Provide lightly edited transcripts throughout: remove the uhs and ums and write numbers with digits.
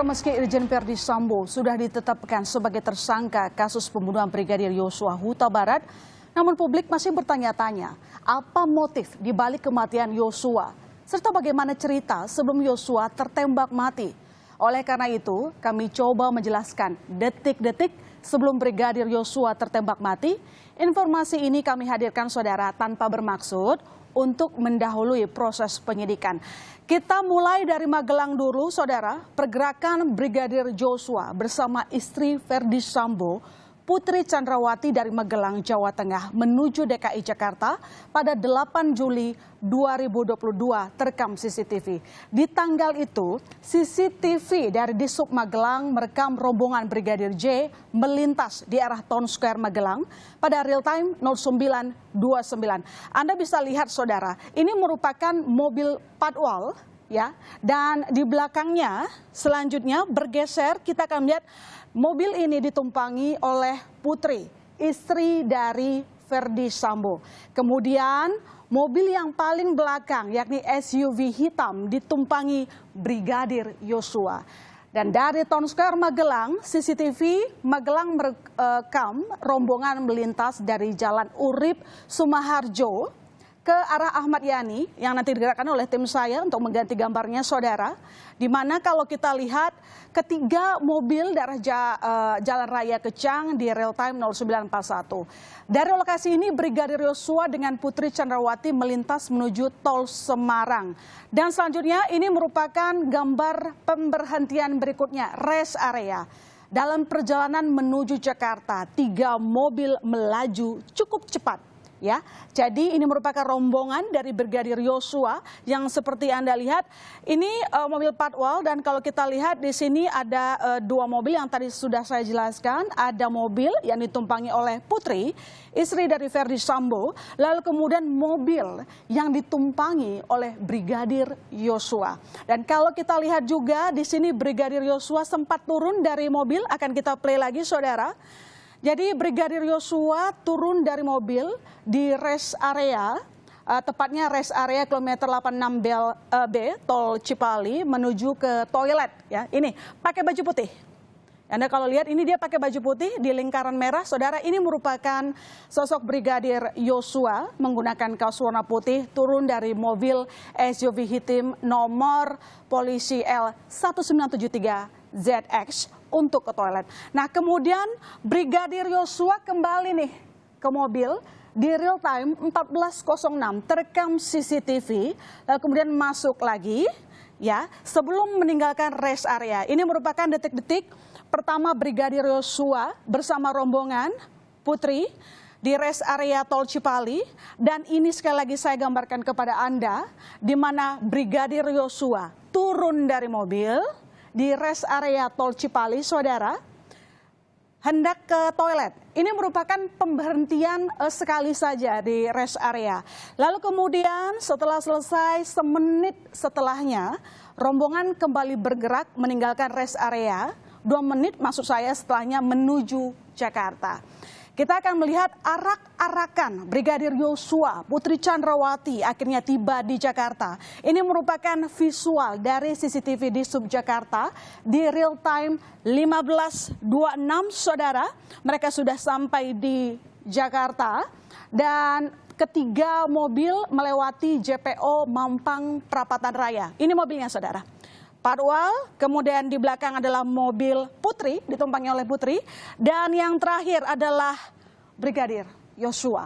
Meski Irjen Verdi Sambo sudah ditetapkan sebagai tersangka kasus pembunuhan Brigadir Yosua Huta Barat, namun publik masih bertanya-tanya apa motif di balik kematian Yosua, serta bagaimana cerita sebelum Yosua tertembak mati. Oleh karena itu, kami coba menjelaskan detik-detik sebelum Brigadir Yosua tertembak mati. Informasi ini kami hadirkan saudara tanpa bermaksud untuk mendahului proses penyidikan. Kita mulai dari Magelang dulu, saudara. Pergerakan Brigadir Yosua bersama istri Verdi Sambo, Putri Chandrawati dari Magelang, Jawa Tengah menuju DKI Jakarta pada 8 Juli 2022 terekam CCTV. Di tanggal itu, CCTV dari Dishub Magelang merekam rombongan Brigadir J melintas di arah Town Square Magelang pada real time 09.29. Anda bisa lihat saudara, ini merupakan mobil patwal ya, dan di belakangnya selanjutnya bergeser kita akan melihat mobil ini ditumpangi oleh Putri, istri dari Verdi Sambo. Kemudian mobil yang paling belakang yakni SUV hitam ditumpangi Brigadir Yosua. Dan dari Town Square Magelang, CCTV Magelang merekam rombongan melintas dari Jalan Urip Sumaharjo ke arah Ahmad Yani yang nanti digerakkan oleh tim saya untuk mengganti gambarnya saudara. Di mana kalau kita lihat ketiga mobil dari Jalan Raya Kecang di real time 0941. Dari lokasi ini Brigadir Yosua dengan Putri Chandrawati melintas menuju Tol Semarang. Dan selanjutnya ini merupakan gambar pemberhentian berikutnya, rest area. Dalam perjalanan menuju Jakarta, 3 mobil melaju cukup cepat. Ya, jadi ini merupakan rombongan dari Brigadir Yosua yang seperti Anda lihat ini mobil patwal, dan kalau kita lihat di sini ada 2 mobil yang tadi sudah saya jelaskan. Ada mobil yang ditumpangi oleh Putri, istri dari Verdi Sambo, lalu kemudian mobil yang ditumpangi oleh Brigadir Yosua. Dan kalau kita lihat juga di sini Brigadir Yosua sempat turun dari mobil, akan kita play lagi saudara. Jadi Brigadir Yosua turun dari mobil di rest area, tepatnya rest area kilometer 86B Tol Cipali menuju ke toilet. Ya, ini pakai baju putih. Anda kalau lihat ini dia pakai baju putih di lingkaran merah, saudara. Ini merupakan sosok Brigadir Yosua menggunakan kaos warna putih turun dari mobil SUV hitam nomor polisi L1973ZX untuk ke toilet. Nah, kemudian Brigadir Yosua kembali nih ke mobil di real time 14.06 terekam CCTV, lalu kemudian masuk lagi ya sebelum meninggalkan rest area. Ini merupakan detik-detik pertama Brigadir Yosua bersama rombongan Putri di rest area Tol Cipali, dan ini sekali lagi saya gambarkan kepada Anda di mana Brigadir Yosua turun dari mobil di rest area Tol Cipali, saudara, hendak ke toilet. Ini merupakan pemberhentian sekali saja di rest area. Lalu kemudian setelah selesai, semenit setelahnya, rombongan kembali bergerak meninggalkan rest area. 2 menit maksud saya setelahnya menuju Jakarta. Kita akan melihat arak-arakan Brigadir Yosua, Putri Chandrawati akhirnya tiba di Jakarta. Ini merupakan visual dari CCTV di Subjakarta di real time 15.26 saudara. Mereka sudah sampai di Jakarta dan ketiga mobil melewati JPO Mampang Perapatan Raya. Ini mobilnya saudara. Patwal, kemudian di belakang adalah mobil Putri, ditumpangi oleh Putri, dan yang terakhir adalah Brigadir Yosua.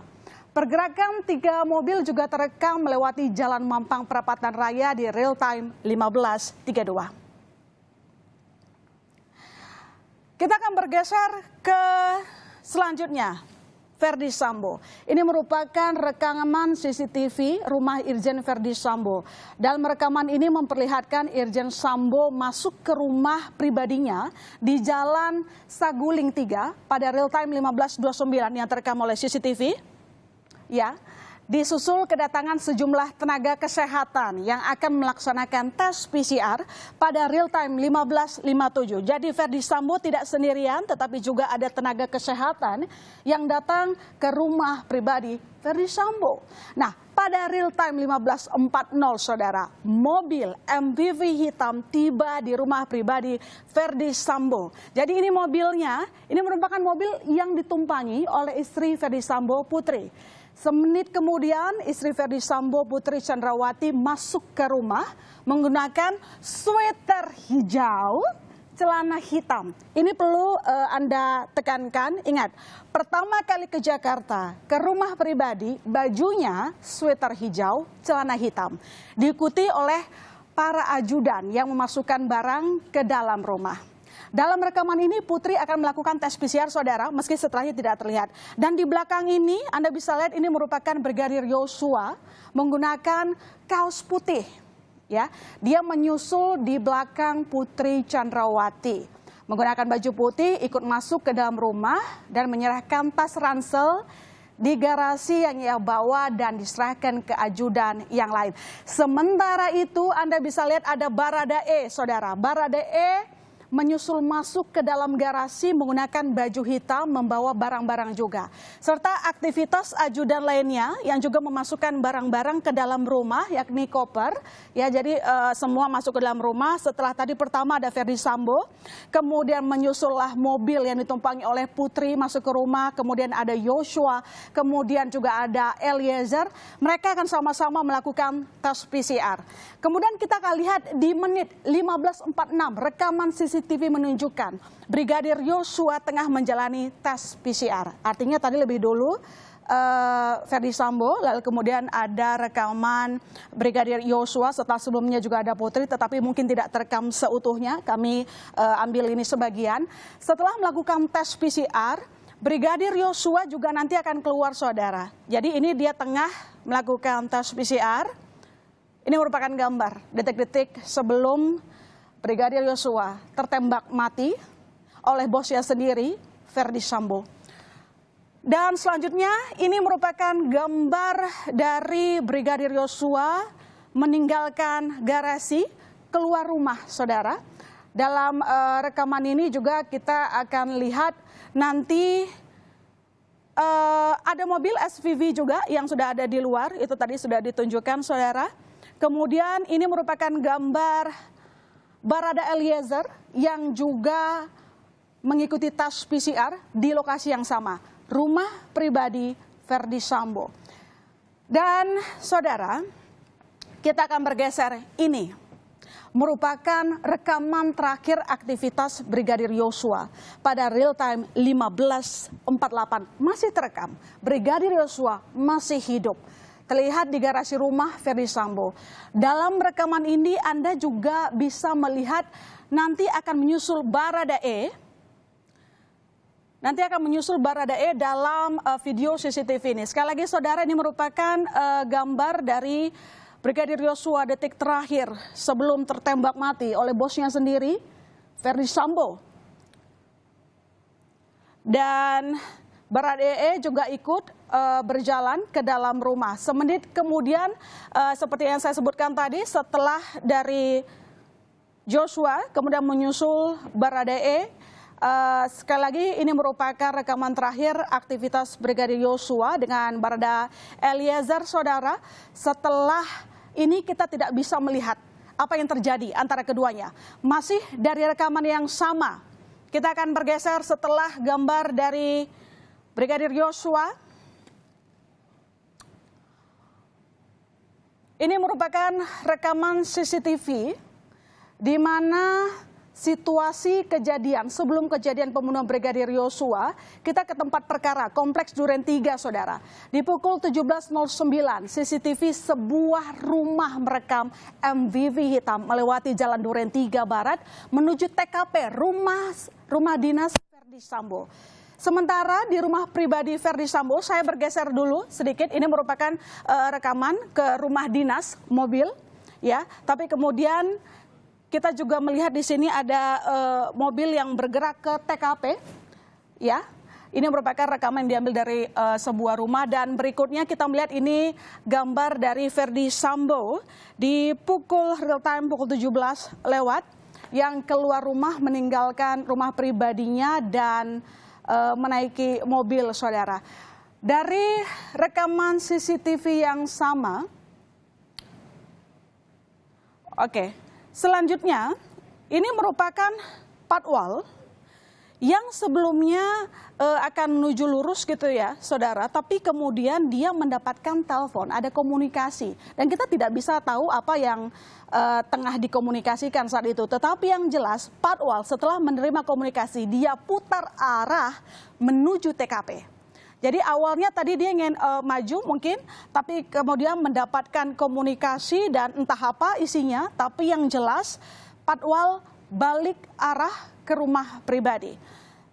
Pergerakan 3 mobil juga terekam melewati Jalan Mampang Perapatan Raya di real time 15.32. Kita akan bergeser ke selanjutnya. Verdi Sambo. Ini merupakan rekaman CCTV rumah Irjen Verdi Sambo. Dalam rekaman ini memperlihatkan Irjen Sambo masuk ke rumah pribadinya di Jalan Saguling 3 pada real time 15.29 yang terekam oleh CCTV. Ya. disusul kedatangan sejumlah tenaga kesehatan yang akan melaksanakan tes PCR pada real time 15.57. Jadi Ferdi Sambo tidak sendirian, tetapi juga ada tenaga kesehatan yang datang ke rumah pribadi Ferdi Sambo. Nah, pada real time 15.40 saudara, mobil MPV hitam tiba di rumah pribadi Ferdi Sambo. Jadi ini mobilnya, ini merupakan mobil yang ditumpangi oleh istri Ferdi Sambo, Putri. Semenit kemudian istri Ferdi Sambo, Putri Chandrawati masuk ke rumah menggunakan sweater hijau, celana hitam. Ini perlu Anda tekankan, ingat, pertama kali ke Jakarta, ke rumah pribadi, bajunya sweater hijau, celana hitam. Diikuti oleh para ajudan yang memasukkan barang ke dalam rumah. Dalam rekaman ini Putri akan melakukan tes PCR saudara, meski setelahnya tidak terlihat. Dan di belakang ini Anda bisa lihat ini merupakan Brigadir Yosua menggunakan kaos putih. Ya, dia menyusul di belakang Putri Chandrawati. Menggunakan baju putih ikut masuk ke dalam rumah dan menyerahkan tas ransel di garasi yang ia bawa dan diserahkan ke ajudan yang lain. Sementara itu Anda bisa lihat ada Baradae saudara. Baradae menyusul masuk ke dalam garasi menggunakan baju hitam, membawa barang-barang juga. Serta aktivitas ajudan lainnya yang juga memasukkan barang-barang ke dalam rumah, yakni koper. Ya, jadi semua masuk ke dalam rumah. Setelah tadi pertama ada Ferdi Sambo, kemudian menyusullah mobil yang ditumpangi oleh Putri masuk ke rumah, kemudian ada Yosua, kemudian juga ada Eliezer. Mereka akan sama-sama melakukan tes PCR. Kemudian kita akan lihat di menit 15.46 rekaman CCTV menunjukkan Brigadir Yosua tengah menjalani tes PCR. Artinya tadi lebih dulu Ferdi Sambo, lalu kemudian ada rekaman Brigadir Yosua, setelah sebelumnya juga ada Putri, tetapi mungkin tidak terekam seutuhnya. Kami ambil ini sebagian. Setelah melakukan tes PCR, Brigadir Yosua juga nanti akan keluar saudara. Jadi ini dia tengah melakukan tes PCR. Ini merupakan gambar detik-detik sebelum Brigadir Yosua tertembak mati oleh bosnya sendiri, Ferdi Sambo. Dan selanjutnya ini merupakan gambar dari Brigadir Yosua meninggalkan garasi, keluar rumah saudara. Dalam rekaman ini juga kita akan lihat nanti ada mobil SUV juga yang sudah ada di luar, itu tadi sudah ditunjukkan saudara. Kemudian ini merupakan gambar Barada Eliezer yang juga mengikuti tes PCR di lokasi yang sama, rumah pribadi Ferdi Sambo. Dan saudara, kita akan bergeser, ini merupakan rekaman terakhir aktivitas Brigadir Yosua pada real time 15.48. Masih terekam, Brigadir Yosua masih hidup. Terlihat di garasi rumah Ferdi Sambo. Dalam rekaman ini Anda juga bisa melihat nanti akan menyusul Baradae. Nanti akan menyusul Baradae dalam video CCTV ini. Sekali lagi saudara, ini merupakan gambar dari Brigadir Yosua detik terakhir sebelum tertembak mati oleh bosnya sendiri, Ferdi Sambo. Dan Baradae juga ikut berjalan ke dalam rumah. Semenit kemudian, seperti yang saya sebutkan tadi, setelah dari Joshua, kemudian menyusul Baradae. Sekali lagi ini merupakan rekaman terakhir aktivitas Brigadir Yosua dengan Barada Eliezer saudara. Setelah ini kita tidak bisa melihat apa yang terjadi antara keduanya. Masih dari rekaman yang sama. Kita akan bergeser setelah gambar dari Brigadir Yosua. Ini merupakan rekaman CCTV di mana situasi kejadian sebelum kejadian pembunuhan Brigadir Yosua, kita ke tempat perkara Kompleks Duren 3 saudara. Di pukul 17.09 CCTV sebuah rumah merekam MPV hitam melewati Jalan Duren 3 Barat menuju TKP rumah dinas Ferdi Sambo. Sementara di rumah pribadi Ferdi Sambo, saya bergeser dulu sedikit. Ini merupakan rekaman ke rumah dinas mobil, ya. Tapi kemudian kita juga melihat di sini ada mobil yang bergerak ke TKP, ya. Ini merupakan rekaman yang diambil dari sebuah rumah, dan berikutnya kita melihat ini gambar dari Ferdy Sambo di pukul real time pukul 17 lewat yang keluar rumah meninggalkan rumah pribadinya dan menaiki mobil, saudara. Dari rekaman CCTV yang sama, oke, selanjutnya ini merupakan patwal yang sebelumnya akan menuju lurus gitu ya, saudara, tapi kemudian dia mendapatkan telepon, ada komunikasi, dan kita tidak bisa tahu apa yang tengah dikomunikasikan saat itu. Tetapi yang jelas, patwal setelah menerima komunikasi, dia putar arah menuju TKP. Jadi awalnya tadi dia ingin maju mungkin, tapi kemudian mendapatkan komunikasi dan entah apa isinya, tapi yang jelas patwal balik arah ke rumah pribadi.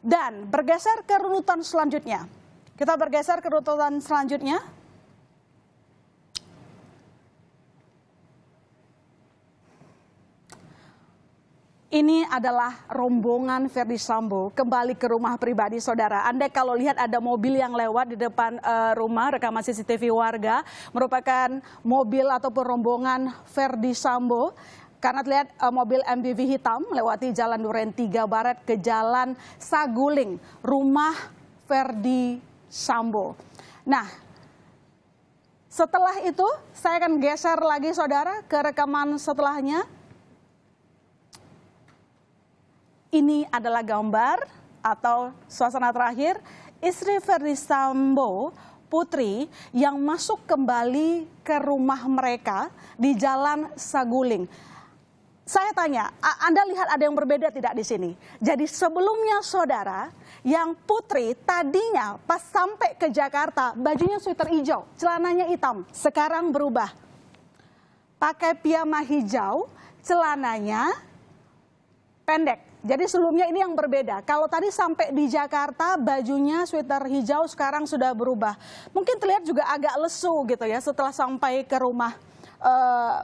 Dan bergeser ke runutan selanjutnya. Kita bergeser ke runutan selanjutnya. Ini adalah rombongan Ferdy Sambo kembali ke rumah pribadi, saudara. Anda kalau lihat ada mobil yang lewat di depan rumah, rekaman CCTV warga, merupakan mobil ataupun rombongan Ferdy Sambo. Karena terlihat mobil MPV hitam melewati Jalan Duren 3 Barat ke Jalan Saguling, rumah Ferdy Sambo. Nah, setelah itu saya akan geser lagi, saudara, ke rekaman setelahnya. Ini adalah gambar atau suasana terakhir istri Ferdy Sambo, Putri, yang masuk kembali ke rumah mereka di Jalan Saguling. Saya tanya, Anda lihat ada yang berbeda tidak di sini? Jadi sebelumnya, saudara, yang Putri tadinya pas sampai ke Jakarta bajunya sweater hijau, celananya hitam, sekarang berubah. Pakai piyama hijau, celananya pendek. Jadi sebelumnya ini yang berbeda. Kalau tadi sampai di Jakarta bajunya sweater hijau, sekarang sudah berubah. Mungkin terlihat juga agak lesu gitu ya setelah sampai ke rumah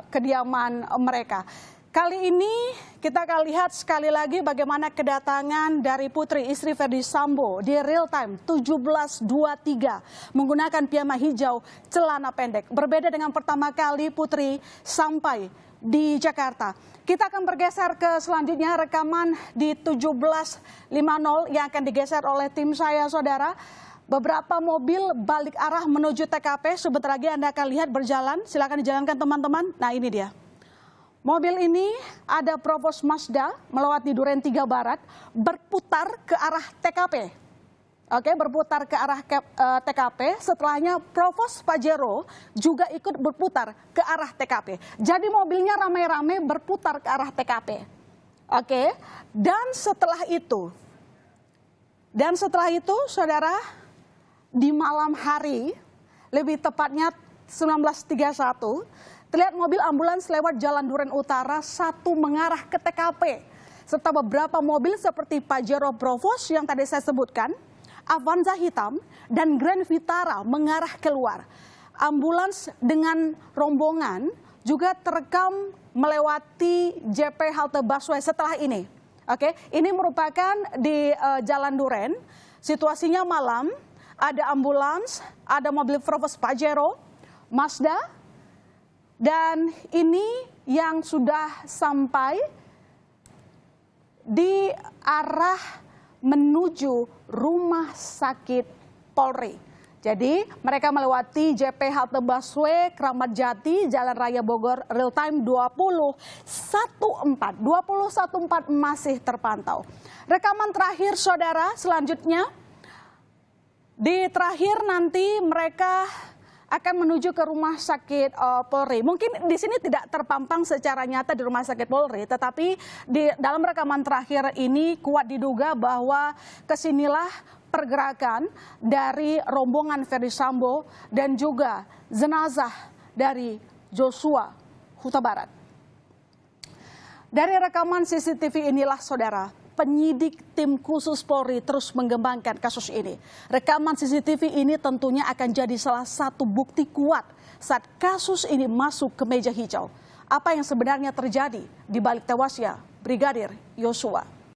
kediaman mereka. Kali ini kita akan lihat sekali lagi bagaimana kedatangan dari Putri, istri Ferdy Sambo, di real time 17.23 menggunakan piyama hijau, celana pendek. Berbeda dengan pertama kali Putri sampai di Jakarta. Kita akan bergeser ke selanjutnya, rekaman di 17.50 yang akan digeser oleh tim saya, saudara. Beberapa mobil balik arah menuju TKP, sebentar lagi Anda akan lihat berjalan. Silakan dijalankan teman-teman. Nah, ini dia. Mobil ini ada Provos Mazda melewati Duren 3 Barat, berputar ke arah TKP. Oke, berputar ke arah TKP, setelahnya Provos Pajero juga ikut berputar ke arah TKP. Jadi mobilnya ramai-ramai berputar ke arah TKP. Oke, dan setelah itu, saudara, di malam hari, lebih tepatnya 19.31, terlihat mobil ambulans lewat Jalan Duren Utara 1 mengarah ke TKP. Serta beberapa mobil seperti Pajero Provos yang tadi saya sebutkan, Avanza hitam, dan Grand Vitara mengarah keluar. Ambulans dengan rombongan juga terekam melewati JP halte busway setelah ini. Oke, ini merupakan di Jalan Duren. Situasinya malam, ada ambulans, ada mobil Provos Pajero, Mazda, dan ini yang sudah sampai di arah menuju rumah sakit Polri. Jadi mereka melewati JP halte busway Kramat Jati, Jalan Raya Bogor, real time 20.14 masih terpantau. Rekaman terakhir, saudara, selanjutnya di terakhir nanti mereka akan menuju ke rumah sakit Polri. Mungkin di sini tidak terpampang secara nyata di rumah sakit Polri, tetapi di dalam rekaman terakhir ini kuat diduga bahwa kesinilah pergerakan dari rombongan Ferdy Sambo dan juga jenazah dari Joshua Huta Barat. Dari rekaman CCTV inilah, saudara, penyidik tim khusus Polri terus mengembangkan kasus ini. Rekaman CCTV ini tentunya akan jadi salah satu bukti kuat saat kasus ini masuk ke meja hijau. Apa yang sebenarnya terjadi di balik tewasnya Brigadir Yosua?